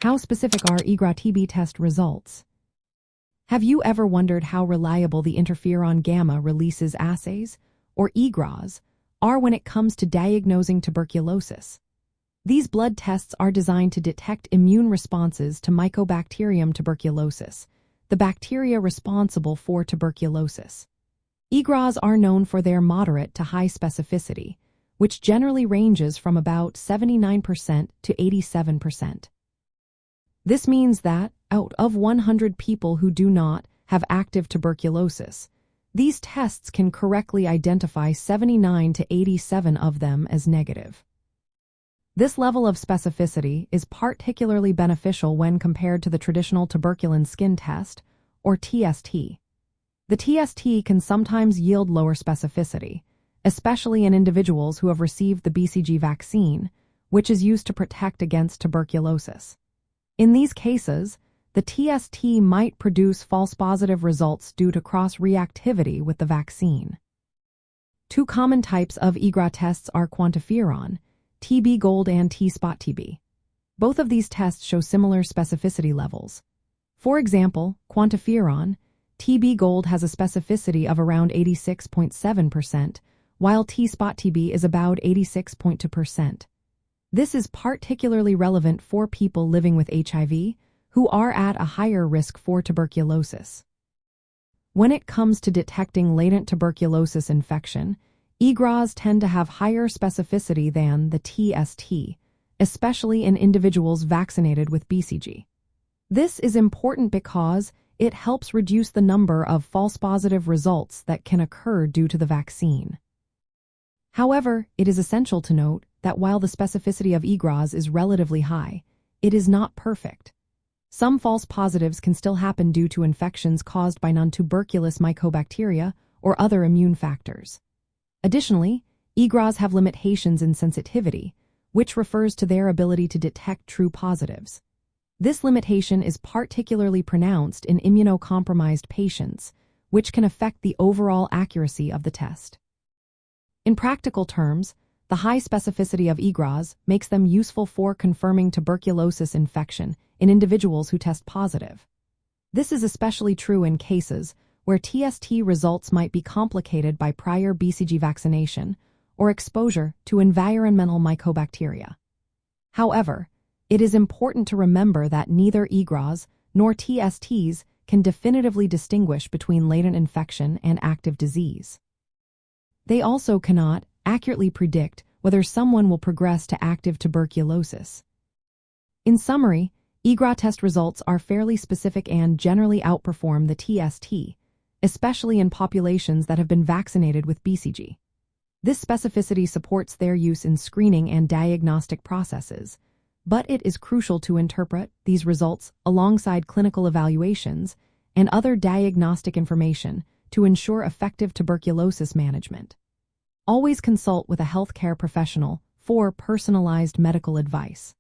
How specific are IGRA TB test results? Have you ever wondered how reliable the Interferon-Gamma Release Assays, or IGRAs, are when it comes to diagnosing tuberculosis? These blood tests are designed to detect immune responses to Mycobacterium tuberculosis, the bacteria responsible for tuberculosis. IGRAs are known for their moderate to high specificity, which generally ranges from about 79% to 87%. This means that, out of 100 people who do not have active tuberculosis, these tests can correctly identify 79 to 87 of them as negative. This level of specificity is particularly beneficial when compared to the traditional Tuberculin Skin Test, or TST. The TST can sometimes yield lower specificity, especially in individuals who have received the BCG vaccine, which is used to protect against tuberculosis. In these cases, the TST might produce false positive results due to cross-reactivity with the vaccine. Two common types of IGRA tests are QuantiFERON-TB Gold and T-SPOT.TB. Both of these tests show similar specificity levels. For example, QuantiFERON-TB Gold has a specificity of around 86.7%, while T-SPOT.TB is about 86.2%. This is particularly relevant for people living with HIV, who are at a higher risk for tuberculosis. When it comes to detecting latent tuberculosis infection, IGRAs tend to have higher specificity than the TST, especially in individuals vaccinated with BCG. This is important because it helps reduce the number of false positive results that can occur due to the vaccine. However, it is essential to note that while the specificity of IGRAs is relatively high, it is not perfect. Some false positives can still happen due to infections caused by non-tuberculous mycobacteria or other immune factors. Additionally, IGRAs have limitations in sensitivity, which refers to their ability to detect true positives. This limitation is particularly pronounced in immunocompromised patients, which can affect the overall accuracy of the test. In practical terms, the high specificity of IGRAs makes them useful for confirming tuberculosis infection in individuals who test positive. This is especially true in cases where TST results might be complicated by prior BCG vaccination or exposure to environmental mycobacteria. However, it is important to remember that neither IGRAs nor TSTs can definitively distinguish between latent infection and active disease. They also cannot accurately predict whether someone will progress to active tuberculosis. In summary, IGRA test results are fairly specific and generally outperform the TST, especially in populations that have been vaccinated with BCG. This specificity supports their use in screening and diagnostic processes, but it is crucial to interpret these results alongside clinical evaluations and other diagnostic information to ensure effective tuberculosis management. Always consult with a healthcare professional for personalized medical advice.